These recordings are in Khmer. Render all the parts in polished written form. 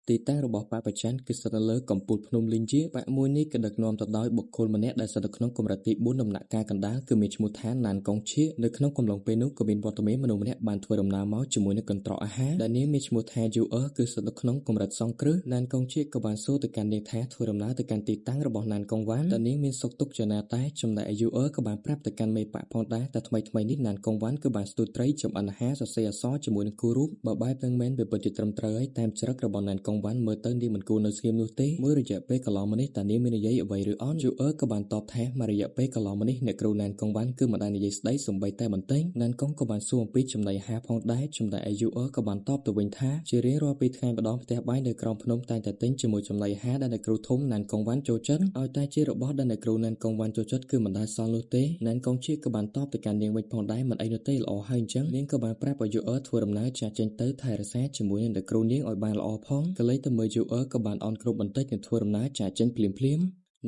ទីតាំងរបស់បព្វជិនគឺស្ថិតនៅលើកំពូលភ្នំលីងជាបកមួយនេះក៏ដឹកនាំទៅដោយបុគ្គលម្នាក់ដែលស្ថិតនៅក្នុងកម្រិតទី4ដំណាក់កាលកណ្ដាលគឺមានឈ្មោះថាណានកុងឈៀនៅក្នុងកំឡុងពេលនោះក៏មានវត្តមានមនុស្សម្នាក់បានធ្វើដំណើរមកជាមួយនឹងកន្ត្រកអាហារដែលនាងមានឈ្មោះថាយូអឺគឺស្ថិតនៅក្នុងកម្រិតសងគ្រឹះណានកុងឈៀក៏បានសួរទៅកាន់នាងថាធ្វើដំណើរទៅកាន់ទីតាំងរបស់ណានកុងវ៉ាន់ដែលនាងមានសុខទុក្ខយ៉ាងណាតែចំណែកយូអឺក៏បានប្រាប់ទៅកាន់មេបកផងដែរតែថ្មីនេះណានកុងវ៉ាន់គឺបានស្ទូតត្រីចម្អិនអាហារសរសេរអក្សរជាមួយនឹងគូរូបបើបែបនឹងមែនវាពិតជាត្រឹមត្រូវហើយតាមច្រឹករបស់ណានកុងវ៉ាន់មើលទៅនាងមិនគួរនៅស្ងៀមនោះទេមួយរយៈពេលកន្លងមកនេះតើនាងមាននិយាយអ្វីឬអត់យូអឺក៏បានតបថាមួយរយៈពេលកន្លងមកនេះអ្នកគ្រូណានកុងវ៉ាន់គឺមិនដែលនិយាយស្ដីសូម្បីតែបន្តិចណានកុងក៏បានសួរអំពីចំណីអាហារផងដែរចំណែកឯយូអឺក៏បានតបទៅវិញថាជារៀងរាល់ពីថ្ងៃម្ដងផ្ទះបាយនៅក្រោមភ្នំតែងតែទិញជាមួយចំណីអាហារដែលអ្នកគ្រូធំណានកុងវ៉ាន់ចូលចិត្តឲ្យតែជារបស់ដែលអ្នកគ្រូណានកុងវ៉ាន់ចូលចិត្តគឺមិនដែលសល់នោះទេណានកុងជាក៏បានតបទៅកាន់នាងវិញផងដែរមិនអីនោះទេល្អហើយអញ្ចឹងនាងក៏បានប្រាប់ឲ្យយូអឺធ្វើដំណើរចាក់ចេញទៅថែរក្សាជាមួយនឹងអ្នកគ្រូនាងឲ្យបានល្អផងក៏លេចទៅមើលយូអឺក៏បានអន់គ្រប់បន្តិចនឹងធ្វើដំណើរចាក់ចេញភ្លាម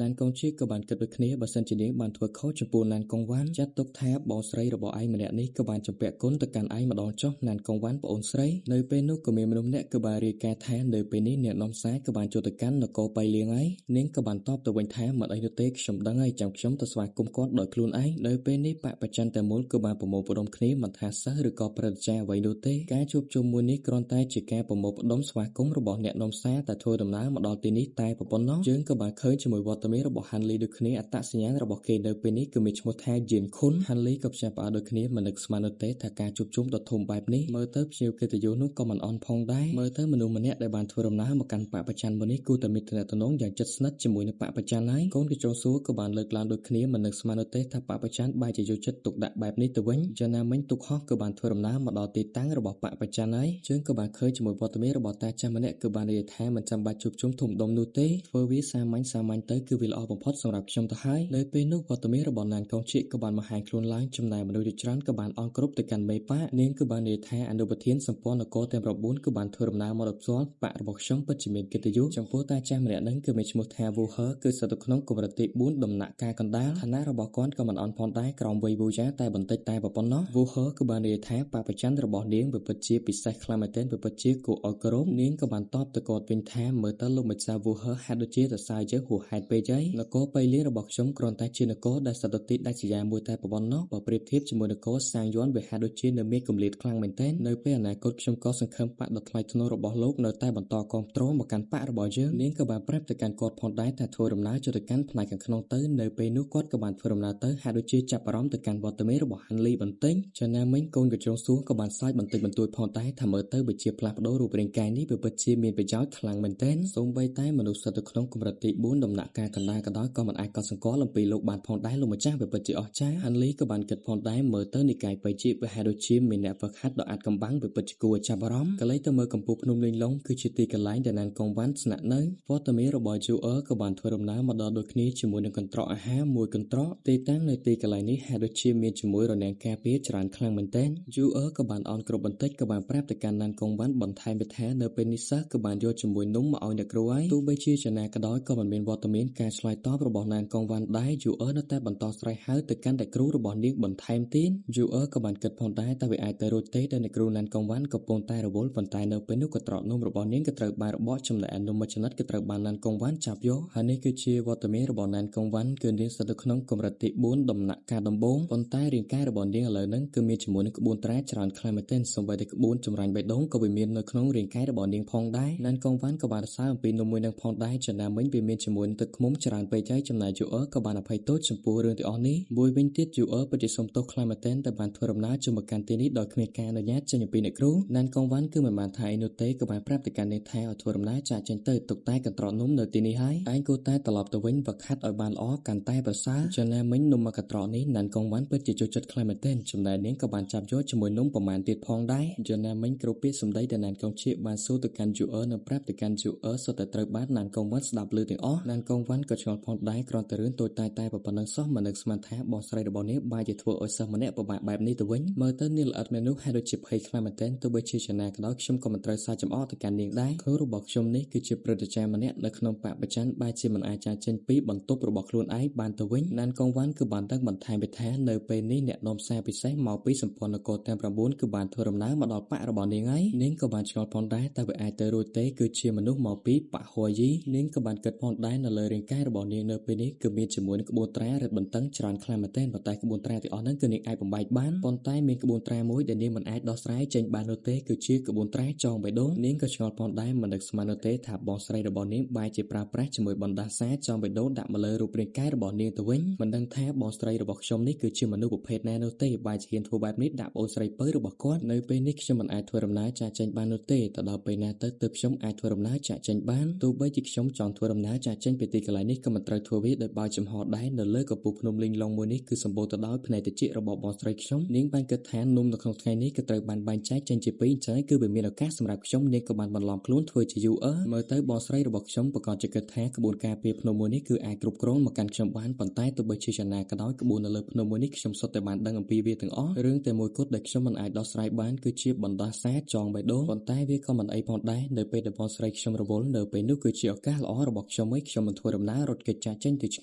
ណានកុងជាក៏បានគិតដូចគ្នាបើសិនជានាងបានធ្វើខុសចំពោះណានកុងវ៉ាន់ចាត់ទុកថាបងស្រីរបស់ឯងម្នាក់នេះក៏បានចម្ពាក់គុណទៅកាន់ឯងម្ដងចុះណានកុងវ៉ាន់ប្អូនស្រីនៅពេលនោះក៏មានមនុស្សម្នាក់ក៏បានរាយការណ៍ថានៅពេលនេះអ្នកនាំសារក៏បានចូលទៅកាន់នគរបៃលៀងហើយនាងក៏បានតបទៅវិញថាមិនអីនោះទេខ្ញុំដឹងហើយចាំខ្ញុំទៅស្វាគមន៍គាត់ដោយខ្លួនឯងនៅពេលនេះបព្វជិនតែមូលក៏បានប្រមូលផ្ដុំគ្នាមិនថាសិស្សឬក៏ព្រឹទ្ធាចារ្យអ្វីនោះទេការជួបជុំមួយនេះគ្រាន់តែជាការប្រមូលផ្ដុំស្វាគមន៍របស់អ្នកនាំសារតែធ្វើដំណើរមកដល់ទីនេះតែប៉ុណ្ណោះយើងក៏បានឃើញជាមួយវត្តមានរបស់ហាន់លីដូចគ្នាអត្តសញ្ញាណរបស់គេនៅពេលនេះគឺមានឈ្មោះថាយៀនខុនហាន់លីក៏ផ្សាយផ្អើលដូចគ្នាមិននឹកស្មាននោះទេថាការជួបជុំដ៏ធំបែបនេះមើលទៅភ្ញៀវកិត្តិយសនោះក៏មិនអន់ផងដែរមើលទៅមនុស្សម្នាក់ដែលបានធ្វើដំណើរមកកាន់បព្វជិនមួយនេះគួរតែមានទំនាក់ទំនងយ៉ាងជិតស្និទ្ធជាមួយនឹងបព្វជិនហើយកូនកញ្ចោសួរក៏បានលើកឡើងដូចគ្នាមិននឹកស្មាននោះទេថាបព្វជិនបែរជាយកចិត្តទុកដាក់បែបនេះទៅវិញយ៉ាងណាមិញទុកហោះក៏បានធ្វើដំណើរមកដល់ទីតាំងរបស់បព្វជិនហើយយើងក៏បានឃើញជាមួយវត្តមានរបស់តាចាស់ម្នាក់គឺបាននិយាយថាមិនចាំបាច់ជួបជុំធំដុំនោះទេធ្វើវាសាមញ្ញទៅគឺវាល្អបំផុតសម្រាប់ខ្ញុំទៅហើយនៅពេលនោះវត្តមានរបស់ណានកុងជាក៏បានបង្ហាញខ្លួនឡើងចំណែកមនុស្សជាច្រើនក៏បានអន់គ្រប់ទៅកាន់មេបកនាងក៏បាននិយាយថាអនុប្រធានសម្ព័ន្ធនគរទាំង9គឺបានធ្វើដំណើរមកដល់ផ្ទាល់បករបស់ខ្ញុំពិតជាមានកិត្តិយសចំពោះតាចាស់ម្នាក់ហ្នឹងគឺមានឈ្មោះថាវូហឺគឺស្ថិតនៅក្នុងកម្រិតទី4ដំណាក់កាលកណ្ដាលឋានៈរបស់គាត់ក៏មិនអន់ផងដែរក្រោមវ័យវូយ៉ាតែបន្តិចតែប៉ុណ្ណោះវូហឺក៏បាននិយាយថាបព្វជិនរបស់នាងវាពិតជាពិសេសខ្លាំងមែនទែនវាពិតជាគួរឲ្យគោរពនាងក៏បានតបទៅគាត់វិញថាមើលទៅលោកម្ចាស់វូហឺហាក់ដូចជាសរសើរយើងហួសហេតុពេកហើយនគរបៃលៀនរបស់ខ្ញុំគ្រាន់តែជានគរដែលស្ថិតនៅទីដាច់ស្រយាលមួយតែប៉ុណ្ណោះបើប្រៀបធៀបជាមួយនគរសាងយ័ន្តវាហាក់ដូចជានៅមានគម្លាតខ្លាំងមែនទែននៅពេលអនាគតខ្ញុំក៏សង្ឃឹមបកដ៏ថ្លៃថ្នូររបស់លោកនៅតែបន្តគាំទ្រមកកាន់បករបស់យើងនាងក៏បានប្រាប់ទៅកាន់គាត់ផងដែរថាធ្វើដំណើរចូលទៅកាន់ផ្នែកខាងក្នុងទៅនៅពេលនោះគាត់ក៏បានធ្វើដំណើរទៅហាក់ដូចជាចាប់អារម្មណ៍ទៅកាន់វត្តមានរបស់ហាន់លីបន្តិចចំណាមិញកូនកញ្ជ្រោងសួរក៏បានសើចបន្តិចបន្តួចផងដែរថាមើលទៅវាជាផ្លាស់ប្ដូររូបរាងកាយនេះវាពិតជាមានប្រយោជន៍ខ្លាំងមែនទែនសូម្បីតែមនុស្សស្ថិតនៅក្នុងកម្រិតទី4ដំណាក់កាលកណ្ដាលក៏ដោយក៏មិនអាចកត់សម្គាល់អំពីលោកបានផងដែរលោកម្ចាស់វាពិតជាអស្ចារ្យហាន់លីក៏បានគិតផងដែរមើលទៅនិកាយបៃជាវាហាក់ដូចជាមានអ្នកហ្វឹកហាត់ដ៏អាចកំបាំងវាពិតជាគួរឲ្យចាប់អារម្មណ៍ក៏លេចទៅមើលកំពូលភ្នំលីងឡុងគឺជាទីកន្លែងដែលណានកុងវ៉ាន់ស្នាក់នៅវត្តមានរបស់យូអឺក៏បានធ្វើដំណើរមកដល់ដូចគ្នាជាមួយនឹងកន្ត្រកអាហារមួយកន្ត្រកទីតាំងនៅទីកន្លែងនេះហាក់ដូចជាមានជាមួយរនាំងការពារច្រើនខ្លាំងមែនទែនយូអឺក៏បានអន់គ្រប់បន្តិចក៏បានប្រាប់ទៅកាន់ណានកុងវ៉ាន់បន្ថែមទៅថានៅពេលនេះសិស្សក៏បានយកជាមួយនំមកឲ្យអ្នកគ្រូហើយទោះបីជាយ៉ាងណាក៏ដោយក៏មិនមានវត្តមានការឆ្លើយតបរបស់ណានកុងវ៉ាន់ដែរយូអឺនៅតែបន្តស្រែកហៅទៅកាន់អ្នកគ្រូរបស់នាងបន្ថែមទៀតយូអឺក៏បានគិតផងដែរតែវាអាចទៅរួចទេដែលអ្នកគ្រូណានកុងវ៉ាន់កំពុងតែរវល់ប៉ុន្តែនៅពេលនោះក៏ត្រកនំរបស់នាងក៏ត្រូវបានរបកចំណែកឯនំមួយចំណិតក៏ត្រូវបានណានកុងវ៉ាន់ចាប់យកហើយនេះគឺជាវត្តមានរបស់ណានកុងវ៉ាន់គឺនាងស្ថិតនៅក្នុងកម្រិតទី4ដំណាក់កាលដំបូងប៉ុន្តែរាងកាយរបស់នាងឥឡូវហ្នឹងគឺមានជាមួយនឹងក្បួនត្រាច្រើនខ្លាំងមែនទែនសូម្បីតែក្បួនចម្រាញ់បេះដូងក៏វាមាននៅក្នុងរាងកាយរបស់នាងផងដែរណានកុងវ៉ាន់ក៏បានសរសើរអំពីនំមួយនឹងផងដែរចំណាមិញវាមានជាមួយនឹងទឹកឃ្មុំច្រើនពេកហើយចំណែកយូអឺក៏បានអភ័យទោសចំពោះរឿងទាំងអស់នេះមួយវិញទៀតយូអឺពិតជាសុំទោសខ្លាំងមែនទែនតែបានធ្វើដំណើរចូលមកកាន់ទីនេះដោយគ្មានការអនុញ្ញាតចេញពីអ្នកគ្រូណានកុងវ៉ាន់គឺមិនបានថាអីនោះទេក៏បានប្រាប់ទៅកាន់នាងថាឲ្យធ្វើដំណើរចាកចេញទៅទុកតែកន្ត្រកនំនៅទីនេះហើយឯងគួរតែត្រឡប់ទៅវិញវឹកហាត់ឲ្យបានល្អកាន់តែប្រសើរចំណាមិញនំមួយកន្ត្រកនេះណានកុងវ៉ាន់ពិតជាចូលចិត្តខ្លាំងមែនទែនចំណែកនាងក៏បានចាប់យកជាមួយនំប្រមាណទៀតផងដែរចំណាមិញគ្រប់ពាក្យសម្ដីដែលណានកុងជាបានសួរទៅកាន់យូអឺនិងប្រាប់ទៅកាន់យូអឺសុទ្ធតែត្រូវបានណានកុងវ៉ាន់ស្ដាប់ឮទាំងអស់ណានកុងវ៉ាន់ នក៏ឆ្ងល់ផងដែរគ្រាន់តែរឿងតូចតាចតែប៉ុណ្ណឹងសោះមិននឹកស្មានថាបងស្រីរបស់នាងបែរជាធ្វើឲ្យសិស្សម្នាក់ពិបាកបែបនេះទៅវិញមើលទៅនាងល្អិតមែននោះហើយដូចជាភ័យខ្លាំងមែនទែនទោះបីជាចំណាក៏ដោយខ្ញុំក៏មិនត្រូវសើចចំអកទៅកាន់នាងដែរគ្រូរបស់ខ្ញុំនេះគឺជាព្រឹទ្ធាចារ្យម្នាក់នៅក្នុងបព្វជិនបែរជាមិនអាចចាចេញពីបន្ទប់របស់ខ្លួនឯងបានទៅវិញណានកងវ៉ាន់គឺបានដឹងបន្ថែមថានៅពេលនេះអ្នកនាំសារពិសេសមកពីសម្ព័ន្ធនគរទាំង9គឺបានធ្វើដំណើរមកដល់បករបស់នាងហើយនាងក៏បានឆ្ងល់ផងដែរតែវាអាចទៅរួចទេគឺជាមនុស្សមកពីបកហួយីនាងក៏បានគិតផងដែរនៅលើរាងកាយរបស់នាងនៅពេលនេះគឺមានជាមួយនឹងក្បួនត្រារឹតបន្តឹងច្រើនខ្លាំងមែនទែនប៉ុន្តែក្បួនត្រាទាំងអស់ហ្នឹងគឺនាងអាចបំបែកបានប៉ុន្តែមានក្បួនត្រាមួយដែលនាងមិនអាចដោះស្រាយចេញបាននោះទេគឺជាក្បួនត្រាចងបេះដូងនាងក៏ឆ្ងល់ផងដែរមិននឹកស្មាននោះទេថាបងស្រីរបស់នាងបែរជាប្រើប្រាស់ជាមួយបណ្ដាសាចងបេះដូងដាក់មកលើរូបរាងកាយរបស់នាងទៅវិញមិនដឹងថាបងស្រីរបស់ខ្ញុំនេះគឺជាមនុស្សប្រភេទណានោះទេបែរជាហ៊ានធ្វើបែបនេះដាក់ប្អូនស្រីពៅរបស់គាត់នៅពេលនេះខ្ញុំមិនអាចធ្វើដំណើរចាកចេញបាននោះទេទៅដល់ពេលណាទៅទើបខ្ញុំអាចធ្វើដំណើរចាកចេញបានទោះបីជាខ្ញុំចង់ធ្វើដំណើរចាកចេញពីទីកន្លែងនេះក៏មិនត្រូវធ្វើវាដោយបើកចំហដែរនៅលើកំពូលភ្នំលីងឡុងមួយនេះគឺសម្បូរទៅដោយភ្នែកត្រចៀករបស់បងស្រីខ្ញុំនាងបានគិតថានំនៅក្នុងថ្ងៃនេះក៏ត្រូវបានបែងចែកចេញជាពីរអញ្ចឹងគឺវាមានឱកាសសម្រាប់ខ្ញុំនាងក៏បានបន្លំខ្លួនធ្វើជាយូអឺមើលទៅបងស្រីរបស់ខ្ញុំប្រកាសជាគិតថាក្បួនការពារភ្នំមួយនេះគឺអាចគ្រប់គ្រងមកកាន់ខ្ញុំបានប៉ុន្តែទោះបីជាយ៉ាងណាក៏ដោយក្បួននៅលើភ្នំមួយនេះខ្ញុំសុទ្ធតែបានដឹងអំពីវាទាំងអស់រឿងតែមួយគត់ដែលខ្ញុំមិនអាចដោះស្រាយបានគឺជាបណ្ដាសាចងបេះដូងប៉ុន្តែវាក៏មិនអីផងដែរនៅពេលដែលបងស្រីខ្ញុំរវល់នៅពេលនោះគឺជាឱកាសល្អរបស់ខ្ញុំឯងខ្ញុំមិនធ្វើដំណើររត់គេចចាស់ចេញទៅឆ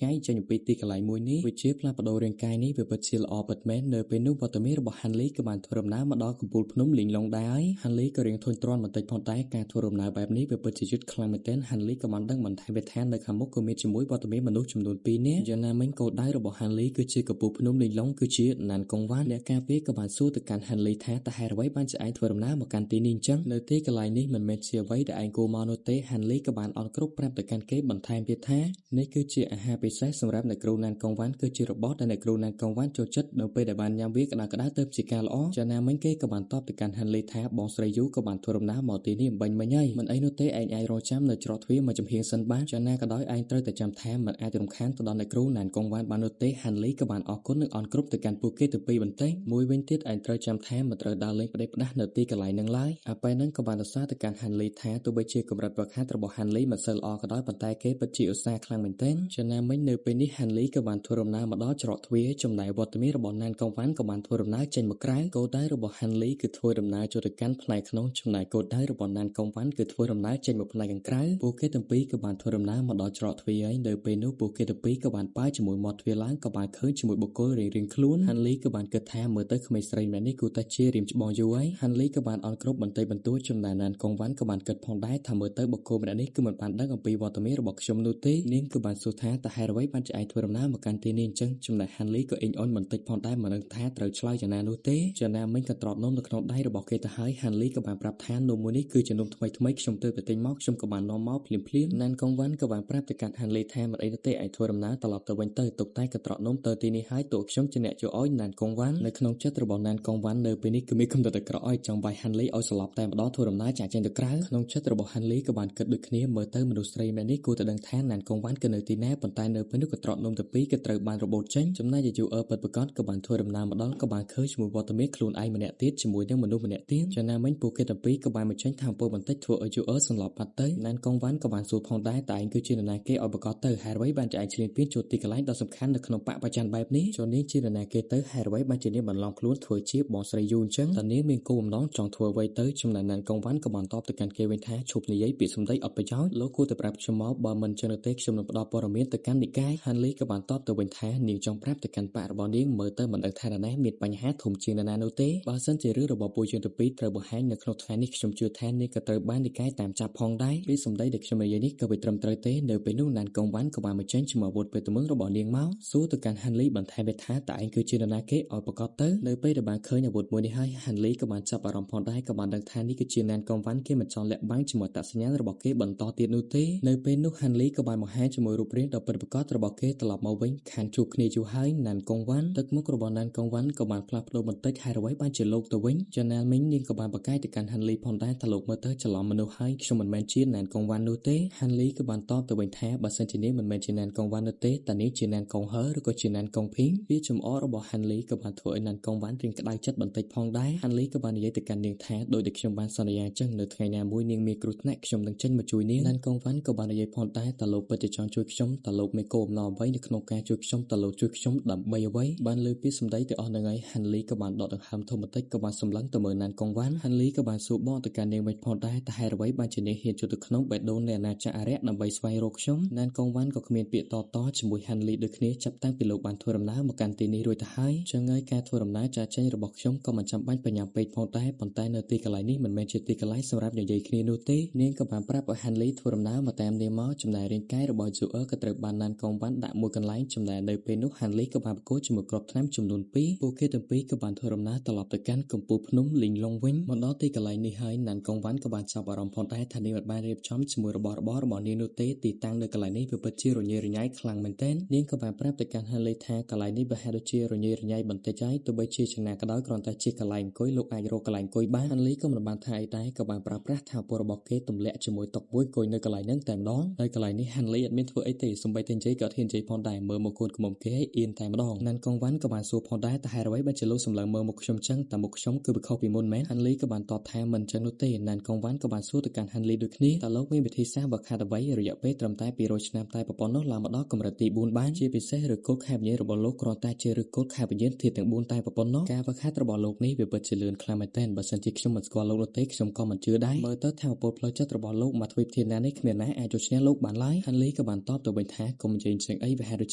្ងាយចេញពីទីកន្លែងមួយនេះវាជាផ្លាស់ប្ដូររាងកាយនេះវាពិតជាល្អពិតមែននៅពេលនោះវត្តមានរបស់ហាន់លីក៏បានធ្វើដំណើរមកដល់កំពូលភ្នំលីងឡុងដែរហើយហាន់លីក៏រៀងធុញទ្រាន់បន្តិចផងដែរការធ្វើដំណើរបែបនេះវាពិតជាយឺតខ្លាំងមែនទែនហាន់លីក៏បានដឹងបន្ថែមថានៅខាងមុខក៏មានជាមួយវត្តមានមនុស្សចំនួន2នាក់យ៉ាងណាមិញគោលដៅរបស់ហាន់លីគឺជាកំពូលភ្នំលីងឡុងគឺជាណានកងវ៉ាន់អ្នកការពារក៏បានសួរទៅកាន់ហាន់លីថាតើហេតុអ្វីបានជាឯងធ្វើដំណើរមកកាន់ទីនេះអញ្ចឹងនៅទីកន្លែងនេះមិនមែនជាអ្វីដែលឯងគួរមកនោះទេហាន់លីក៏បានអន់គ្រប់ប្រាប់ទៅកាន់គេបន្ថែមទៀតថានេះគឺជាអាហារពិសេសសម្រាប់អ្នកគ្រូណានកងវ៉ាន់គឺជារបស់ដែលអ្នកគ្រូណានកងវ៉ាន់ចូលចិត្តនៅពេលដែលបានញ៉ាំវាក្តៅៗទៅជាការល្អយ៉ាងណាមិញគេក៏បានតបទៅកាន់ហាន់លីថាបងស្រីយូក៏បានធ្វើដំណើរមកទីនេះអំបញ្ញមិញហើយមិនអីនោះទេឯងអាចរងចាំនៅច្រកទ្វារមកចំហៀងសិនបានយ៉ាងណាក៏ដោយឯងត្រូវតែចាំថាមិនអាចរំខានទៅដល់អ្នកគ្រូណានកងវ៉ាន់បាននោះទេហាន់លីក៏បានអរគុណនិងអន់គ្រប់ទៅកាន់ពួកគេទៅពីរបន្តិចមួយវិញទៀតឯងត្រូវចាំថាមិនត្រូវដើរលេងផ្ដេសផ្ដាស់នៅទីកន្លែងហ្នឹងឡើយអាពេលហ្នឹងក៏បានសរសើរទៅកាន់ហាន់លីថាទោះបីជាកម្រិតវឹកហាត់របស់ហាន់លីមិនសូវល្អក៏ដោយប៉ុន្តែគេពិតជាឧស្សាហ៍ខ្លាំងមែនទែនយ៉ាងណាមិញនៅពេលនេះហាន់លីក៏បានធ្វើដំណើរមកដល់ច្រកទ្វារចំណែកវត្តមានរបស់ណានកងវ៉ាន់ក៏បានធ្វើដំណើរចេញមកក្រៅគោលដៅរបស់ហាន់លីគឺធ្វើដំណើរចូលទៅកាន់ផ្នែកក្នុងចំណែកគោលដៅរបស់ណានកងវ៉ាន់គឺធ្វើដំណើរចេញមកផ្នែកខាងក្រៅពួកគេទាំងពីរក៏បានធ្វើដំណើរមកដល់ច្រកទ្វារហើយនៅពេលនោះពួកគេទាំងពីរក៏បានប៉ាជាមួយមាត់ទ្វារឡើងក៏បានឃើញជាមួយបុគ្គលរៀងៗខ្លួនហាន់លីក៏បានគិតថាមើលទៅក្មេងស្រីម្នាក់នេះគួរតែជារៀមច្បងយូរហើយហាន់លីក៏បានអន់គ្រប់បន្តិចបន្តួចចំណែកណានកងវ៉ាន់ក៏បានគិតផងដែរថាមើលទៅបុគ្គលម្នាក់នេះគឺមិនបានដឹងអំពីវត្តមានរបស់ខ្ញុំនោះទេនាងក៏បានសួរថាតើហេតុអ្វីបានជាឯងធ្វើដំណើរមកកាន់ទីនេះអញ្ចឹងចំណែកហាន់លីក៏អ៊ីងអុនបន្តិចផងដែរមិនដឹងថាត្រូវឆ្លើយយ៉ាងណានោះទេយ៉ាងណាមិញក៏ត្រត់នំនៅក្នុងដៃរបស់គេទៅហើយហាន់លីក៏បានប្រាប់ថានំមួយនេះគឺជានំថ្មីខ្ញុំទើបតែទិញមកខ្ញុំក៏បាននាំមកភ្លាមណានកងវ៉ាន់ក៏បានប្រាប់ទៅកាន់ហាន់លីថាមិនអីទេឯងធ្វើដំណើរត្រឡប់ទៅវិញទៅទុកតែក៏ត្រត់នំទៅទីនេះហើយតួខ្ញុំជាអ្នកជួយអោយណានកងវ៉ាន់នៅក្នុងចិត្តរបស់ណានកងវ៉ាន់នៅពេលនេះគឺមានគំនិតអាក្រក់អោយចង់វាយហាន់លីឲ្យស្លាប់តែម្ដងធ្វើដំណើរចាកចេញទៅក្រៅក្នុងចិត្តរបស់ហាន់លីក៏បានគិតដូចគ្នាមើលទៅមនុស្សស្រីម្នាក់នេះគួរតែដឹងថាណានកងវ៉ាន់គឺនៅទីណាប៉ុន្តែនៅពេលនោះក៏ត្រត់នំទៅពីរក៏ត្រូវបានរបូតចេញចំណែកយូអឺពិតប្រាកដក៏បានធ្វើដំណើរមកដល់ក៏បានឃើញជាមួយវត្តមានខ្លួនឯងម្នាក់ទៀតជាមួយនឹងមនុស្សម្នាក់ទៀតយ៉ាងណាមិញពួកគេទាំងពីរក៏បានបញ្ចេញថាមពលបន្តិចធ្វើឲ្យយូអឺសន្លប់បាត់ទៅណានកងវ៉ាន់ក៏បានសួរផងដែរតែឯងគឺជានរណាគេឲ្យប្រកាសទៅហេតុអ្វីបានជាឯងឈ្លានពានចូលទីកន្លែងដ៏សំខាន់នៅក្នុងបកប្រច័ណ្ឌបែបនេះចុះនេះជានរណាគេទៅហេតុអ្វីបានជានាងបន្លំខ្លួនធ្វើជាបងស្រីយូអញ្ចឹងតើនាងមានគោលបំណងចង់ធ្វើអ្វីទៅចំណែកណានកងវ៉ាន់ក៏បានតបទៅកាន់គេវិញថាឈប់និយាយពាក្យសម្ដីអត់ប្រយោជន៍លោកគួរតែប្រាប់ខ្ញុំមកបើមិនចឹងទេខ្ញុំនឹងផ្ដល់ព័ត៌មានទៅកាន់និកាយហាន់លីក៏បានតបទៅវិញថានាងចង់ប្រាប់ទៅកាន់បករបស់នាងមើលទៅមិនដឹងថានរណាមានបញ្ហាធំជាងនរណានោះទេបើសិនជារឿងរបស់ពួកយើងទាំងពីរត្រូវបង្ហាញនៅក្នុងថ្ងៃនេះខ្ញុំជឿថានាងក៏ត្រូវបាននិកាយតាមចាប់ផងដែរពីសម្ដីដែលខ្ញុំនិយាយនេះក៏វាត្រឹមត្រូវទេនៅពេលនោះណានកងវ៉ាន់ក៏បានបញ្ចេញជាមួយអាវុធពេលទម្ងន់របស់នាងមកសួរទៅកាន់ហាន់លីបន្ថែមថាតើឯងគឺជានរណាគេឲ្យប្រកាសទៅនៅពេលដែលបានឃើញអាវុធមួយនេះហើយហាន់លីក៏បានចាប់អារម្មណ៍ផងដែរក៏បានដឹងថានេះគឺជាណានកងវ៉ាន់គេមិនចង់លាក់បាំងជាមួយអត្តសញ្ញាណរបស់គេបន្តទៀតនោះទេនៅពេលនោះហាន់លីក៏បានបង្ហាញជាមួយរូបរាងដ៏ពិតប្រាកដរបស់គេត្រឡប់មកវិញខានជួបគ្នាយូរហើយណានកងវ៉ាន់ទឹកមុខរបស់ណានកងវ៉ាន់ក៏បានផ្លាស់ប្ដូរបន្តិចហេតុអ្វីបានជាលោកទៅវិញយ៉ាងណាមិញនាងក៏បានប្រកែកទៅកាន់ហាន់លីផងដែរថាលោកមើលទៅច្រឡំមនុស្សហើយខ្ញុំមិនមែនជាណានកងវ៉ាន់នោះទេហាន់លីក៏បានតបទៅវិញថាបើសិនជានាងមិនមែនជាណានកងវ៉ាន់នោះទេតើនាងជាណានកងហើឬក៏ជាណានកងភីងវាចំអករបស់ហាន់លីក៏បានធ្វើឲ្យណានកងវ៉ាន់រៀងក្តៅចិត្តបន្តិចផងដែរហាន់លីក៏បាននិយាយទៅកាន់នាងថាដោយដែលខ្ញុំបានសន្យាអញ្ចឹងនៅថ្ងៃណាមួយនាងមានគ្រោះថ្នាក់ខ្ញុំនឹងចេញមកជួយនាងណានកងវ៉ាន់ក៏បាននិយាយផងដែរតើលោកពិតជា ជាចង់ជួយខ្ញុំតើលោកមេគោអំណរអ្វីនៅក្នុងការជួយខ្ញុំតើលោកជួយខ្ញុំដើម្បីអ្វីបានលើពីសម្ដីទៅអស់នឹងហើយហាន់លីក៏បានដកដង្ហើមធំបន្តិចក៏បានសម្លឹងទៅមើលណានកងវ៉ាន់ហាន់លីក៏បានសួរបកទៅកាន់នាងវិញផងដែរតែហេតុអ្វីបានជានាងហ៊ានចូលទៅក្នុងបេះដូងនៃអាណាចក្រអារក្សដើម្បីស្វែងរកខ្ញុំណានកងវ៉ាន់ក៏គ្មានពាក្យតជាមួយហាន់លីដូចគ្នាចាប់តាំងពីលោកបានធ្វើដំណើរមកកាន់ទីនេះរួចទៅហើយចឹងហើយការធ្វើដំណើរចាចេញរបស់ខ្ញុំក៏មិនចាំបាច់បញ្ញាពេកផងដែរប៉ុន្តែនៅទីកន្លែងនេះមិនមែនជាទីកន្លែងសម្រាប់និយាយគ្នានោះទេនាងក៏បានប្រាប់ឲ្យហាន់លីធ្វើដំណើរមកតាមនាងមកចំណែករាងកាយរបស់យូអឺក៏ត្រូវបានណានកងវ៉ាន់ដាក់មួយកន្លែងចំណែកនៅពេលនោះហាន់លីក៏បានប្រកួតជាមួយគ្រាប់ថ្នាំចំនួន2ពួកគេទាំងពីរក៏បានធ្វើដំណើរត្រឡប់ទៅកាន់កំពូលភ្នំលីងឡុងវិញមកដល់ទីកន្លែងនេះហើយណានកងវ៉ាន់ក៏បានចាប់អារម្មណ៍ផងដែរថានាងបានរៀបចំជាមួយរបស់របស់នាងនោះទេទីតាំងនៅកន្លែងនេះវាពិតជារញ៉េរញ៉ៃខ្លាំងមែនទែននាងក៏បានប្រាប់ទៅកាន់ហាន់លីថាកន្លែងនេះវាហាក់ដូចជារញ៉េរញ៉ៃបន្តិចហើយទោះបីជាយ៉ាងណាក៏ដោយគ្រាន់តែជាកន្លែងអង្គុយលោកអាចរកកន្លែងអង្គុយបានហាន់លីក៏មិនបានថាអីដែរក៏បានប្រើប្រាស់ថាពលរបស់គេទម្លាក់ជាមួយតុមួយអង្គុយនៅកន្លែងហ្នឹងតែម្ដងហើយកន្លែងនេះហាន់លីអត់មានធ្វើអីទេសូម្បីតែនិយាយក៏ហ៊ាននិយាយផងដែរមើលមកកូនក្មុំគេឲ្យអៀនតែម្ដងណានកងវ៉ាន់ក៏បានសួរផងដែរតែហេតុអ្វីបានជាលោកសម្លឹងមើលមកខ្ញុំចឹងតែមុខខ្ញុំគឺវាខុសពីមុនមែនហាន់លីក៏បានតបថាមិនចឹងនោះទេណានកងវ៉ាន់ក៏បានសួរទៅកាន់ហាន់លីដូចគ្នាតើលោកមានវិធីសាស្ត្របើខាត់អ្វីរយៈពេលត្រឹមតែ200ឆ្នាំតែប៉ុណ្ណោះឡើងមកដល់កម្រិតទី4បានជាពិសេសឬគោលខែបញ្ញារបស់លោកគ្រាន់តែជាឬគោលខែបញ្ញាធាតុទាំង4តែប៉ុណ្ណោះការវឹកហាត់របស់លោកនេះវាពិតជាលឿនខ្លាំងមែនទែនបើសិនជាខ្ញុំមិនស្គាល់លោកនោះទេខ្ញុំក៏មិនជឿដែរមើលទៅថាពលផ្លូវចិត្តរបស់លោកមកទ្វីបធាតុណានេះគ្មានណាអាចយកឈ្នះលោកបានឡើយហាន់លីក៏បានតបទៅវិញថាកុំនិយាយចឹងអីវាហាក់ដូច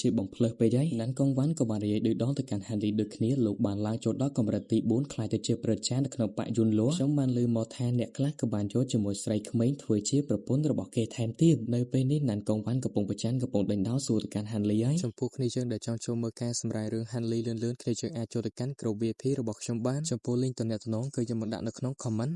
ជាបំភ្លើសពេកហើយណានកងវ៉ាន់ក៏បាននិយាយដូចដងទៅកាន់ហាន់លីដូចគ្នាលោកបានឡើងចូលដល់កម្រិតទី4ខ្លាយទៅជាព្រឹទ្ធាចារ្យនៅក្នុងបកយួនលួខ្ញុំបានឮមកថាអ្នកខ្លះក៏បានយកជាមួយស្រីក្មេងធ្វើជាប្រពន្ធរបស់គេថែមទៀតនៅពេលនេះណានកងវ៉ាន់កំពុងប្រច័ណ្ឌកំពុងដេញដោលសួរទៅកាន់ហាន់លីហើយចំពោះគ្នាយើងដែលចង់ចូលមើលការសម្រាយរឿងហាន់លីលឿនៗគ្នាយើងអាចចូលទៅកាន់ក្រុម VIP របស់ខ្ញុំបានចំពោះ link ទំនាក់ទំនងគឺខ្ញុំបានដាក់នៅក្នុង comment